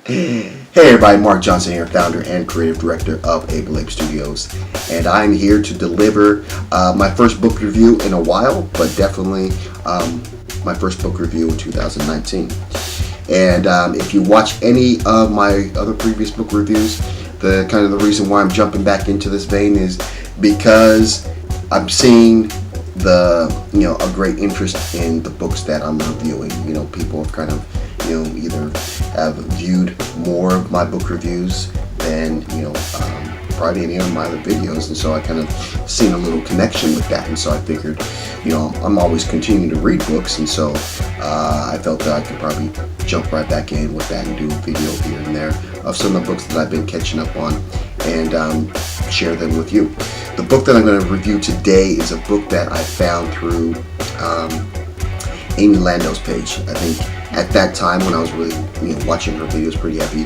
Hey everybody, Mark Johnson here, founder and creative director of Able Ape Studios, and I'm here to deliver my first book review in a while, but definitely my first book review in 2019. And if you watch any of my other previous book reviews, the reason why I'm jumping back into this vein is because I'm seeing a great interest in the books that I'm reviewing. People have either have viewed more of my book reviews than probably any of my other videos, and so I kind of seen a little connection with that, and so I figured I'm always continuing to read books, and so I felt that I could probably jump right back in with that and do a video here and there of some of the books that I've been catching up on and share them with you. The book that I'm going to review today is a book that I found through Amy Lando's page. I think at that time when I was really watching her videos pretty heavy,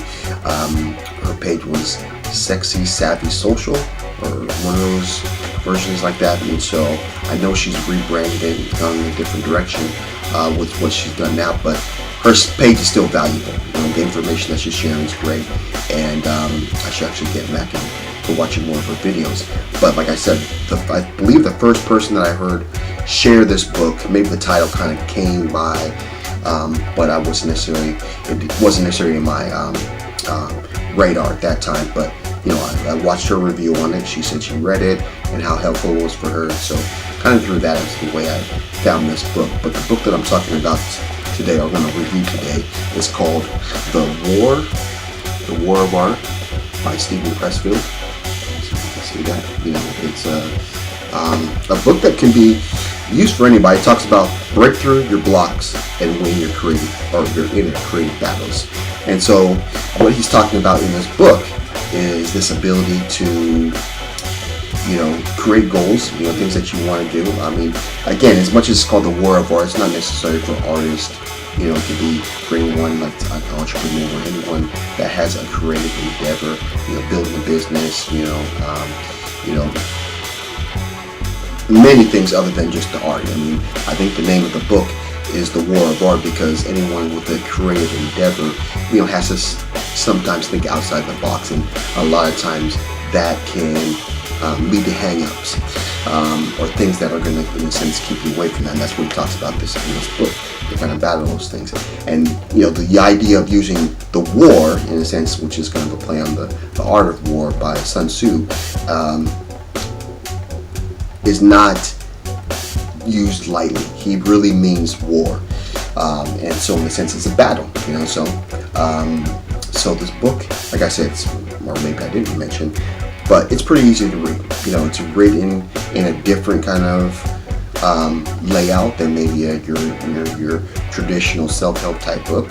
her page was Sexy Savvy Social, or one of those versions like that, and so I know she's rebranded it, gone in a different direction with what she's done now, but her page is still valuable. The information that she's sharing is great, and I should actually get back into watching more of her videos. But like I said, I believe the first person that I heard share this book, maybe the title kind of came by, but it wasn't necessarily in my radar at that time. But I watched her review on it. She said she read it and how helpful it was for her. So kind of threw that as the way I found this book. But the book that I'm talking about today, or going to review today, is called The War of Art by Steven Pressfield. So you can see that. It's a book that can be used for anybody. It talks about break through your blocks and win your inner creative battles. And so what he's talking about in this book is this ability to create goals, things that you want to do. I mean, again, as much as it's called the War of Art, it's not necessary for artists. It could be for anyone, like an entrepreneur or anyone that has a creative endeavor, building a business, many things other than just the art. I mean, I think the name of the book is The War of Art because anyone with a creative endeavor, has to sometimes think outside the box, and a lot of times that can lead to hang-ups or things that are going to, in a sense, keep you away from that. And that's what he talks about in this book, to kind of battle those things. And the idea of using the war, in a sense, which is kind of a play on the Art of War by Sun Tzu, is not used lightly. He really means war, and so in a sense it's a battle. So this book, like I said, or maybe I didn't mention, but it's pretty easy to read. It's written in a different kind of layout than maybe your traditional self-help type book,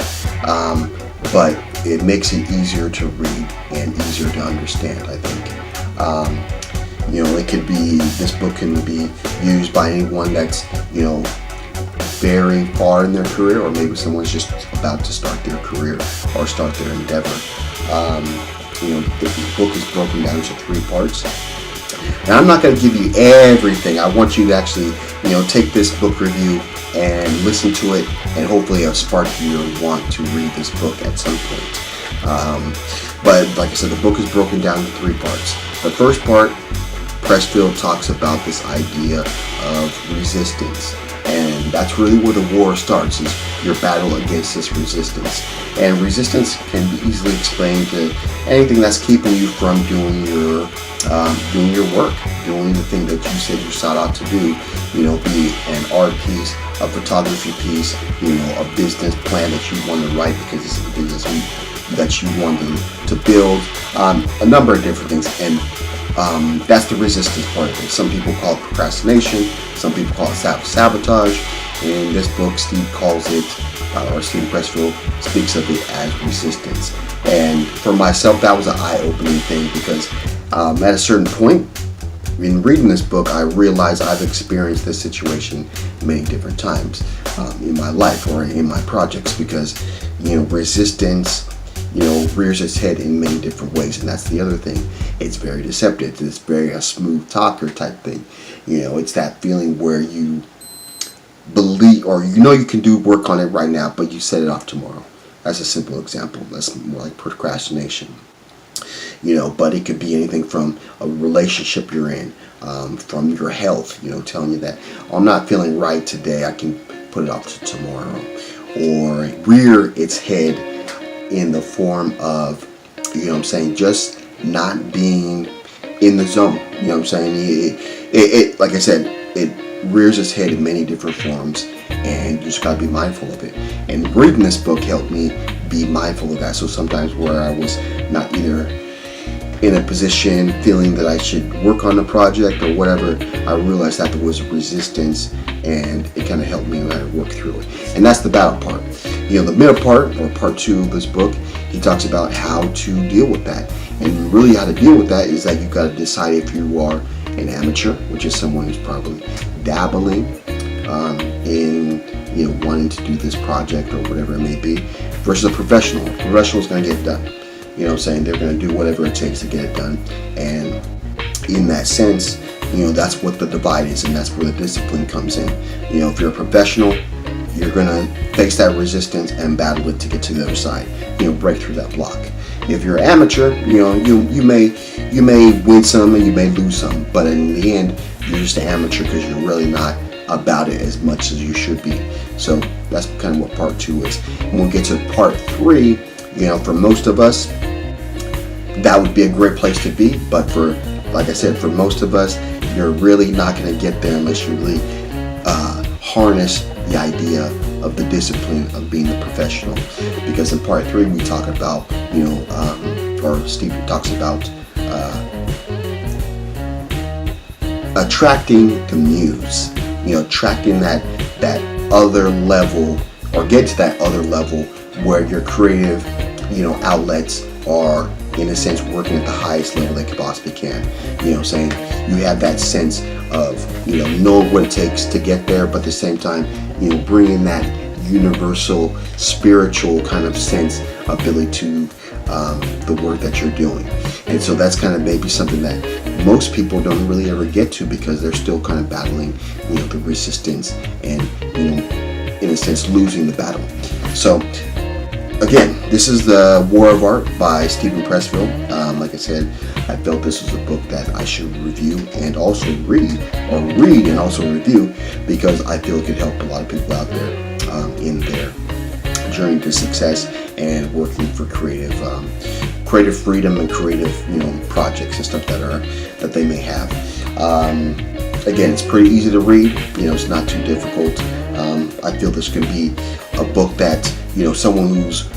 but it makes it easier to read and easier to understand, I think. This book can be used by anyone that's, very far in their career, or maybe someone's just about to start their career or start their endeavor. The book is broken down into 3 parts. Now, I'm not going to give you everything. I want you to actually, take this book review and listen to it, and hopefully it'll spark your want to read this book at some point. But like I said, the book is broken down into 3 parts. The first part, Pressfield talks about this idea of resistance, and that's really where the war starts, is your battle against this resistance. And resistance can be easily explained to anything that's keeping you from doing your work, doing the thing that you said you sought out to do, be an art piece, a photography piece, a business plan that you want to write because it's a business that you want to build, a number of different things. And that's the resistance part of it. Some people call it procrastination, some people call it self-sabotage. In this book, Steve calls it, or Steve Pressfield speaks of it as resistance. And for myself, that was an eye-opening thing because at a certain point in reading this book, I realized I've experienced this situation many different times in my life or in my projects, because resistance rears its head in many different ways, and that's the other thing. It's very deceptive. It's very a smooth talker type thing. It's that feeling where you believe, or you can do work on it right now, but you set it off tomorrow. That's a simple example. That's more like procrastination. But it could be anything from a relationship you're in, from your health, telling you that, oh, I'm not feeling right today, I can put it off to tomorrow. Or rear its head in the form of, just not being in the zone. It like I said, it rears its head in many different forms, and you just got to be mindful of it. And reading this book helped me be mindful of that. So sometimes where I was not either in a position feeling that I should work on the project or whatever, I realized that there was resistance, and it kind of helped me work through it. And that's the battle part. The middle part, or part 2 of this book, he talks about how to deal with that. And really how to deal with that is that you've got to decide if you are an amateur, which is someone who's probably dabbling in wanting to do this project or whatever it may be, versus a professional. A professional is going to get it done. They're going to do whatever it takes to get it done. And in that sense, that's what the divide is, and that's where the discipline comes in. If you're a professional, you're going to face that resistance and battle it to get to the other side, break through that block. If you're an amateur, you may win some and you may lose some, but in the end, you're just an amateur because you're really not about it as much as you should be. So that's kind of what part 2 is. And we'll get to part 3. For most of us, that would be a great place to be, but like I said, for most of us, you're really not going to get there unless you really harness the idea of the discipline of being a professional. Because in part 3, we talk about, or Steve talks about attracting the muse, attracting that other level, or get to that other level where your creative, outlets are, in a sense, working at the highest level they possibly can. Saying you have that sense of, knowing what it takes to get there, but at the same time, bringing that universal, spiritual kind of sense, ability to the work that you're doing. And so that's kind of maybe something that most people don't really ever get to, because they're still kind of battling, the resistance and, in a sense, losing the battle. So, again, this is The War of Art by Steven Pressfield. Like I said, I felt this was a book that I should review and also read and also review, because I feel it could help a lot of people out there in their journey to success and working for creative freedom and creative projects and stuff that they may have. Again, it's pretty easy to read. It's not too difficult. I feel this could be a book that someone who's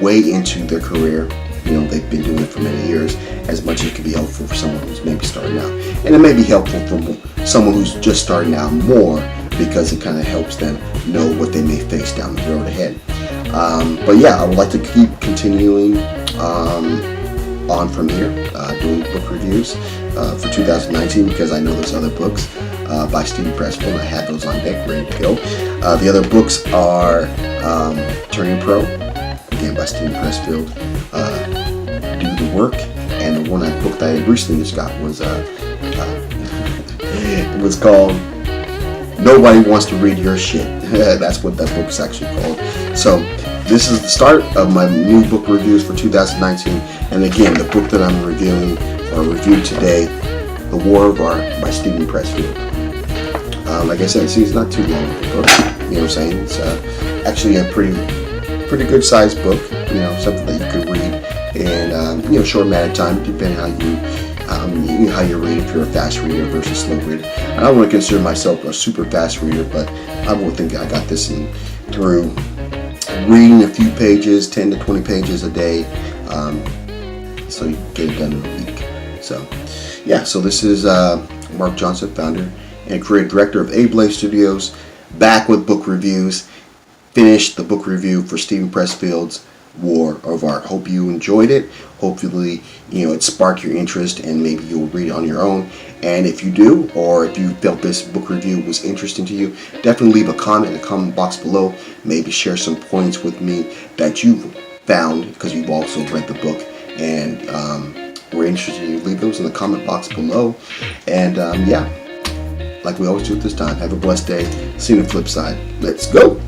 way into their career, they've been doing it for many years, as much as it could be helpful for someone who's maybe starting out. And it may be helpful for someone who's just starting out more, because it kind of helps them know what they may face down the road ahead. But yeah, I would like to keep continuing on from here, doing book reviews for 2019, because I know there's other books by Steven Pressfield. I have those on deck, ready to go. The other books are Turning Pro, again by Steven Pressfield, Do the Work, and the book that I recently just got was it was called Nobody Wants to Read Your Shit. That's what that book is actually called. So this is the start of my new book reviews for 2019. And again, the book that I'm reviewing or reviewed today, The War of Art by Steven Pressfield. Like I said, it's not too long of a book. It's actually a pretty good sized book. Something that you could read in short amount of time, depending on how you read, if you're a fast reader versus slow reader. I don't want to consider myself a super fast reader, but I will think I got this through reading a few pages, 10 to 20 pages a day, so you get it done in a week. So yeah, so this is Mark Johnson, founder and creative director of Ablaze Studios, back with book reviews. Finished the book review for Steven Pressfield's War of Art. Hope you enjoyed it. Hopefully, it sparked your interest and maybe you'll read it on your own. And if you do, or if you felt this book review was interesting to you, definitely leave a comment in the comment box below. Maybe share some points with me that you found because you've also read the book, and we're interested in you. Leave those in the comment box below. And yeah, like we always do at this time, have a blessed day. See you on the flip side. Let's go.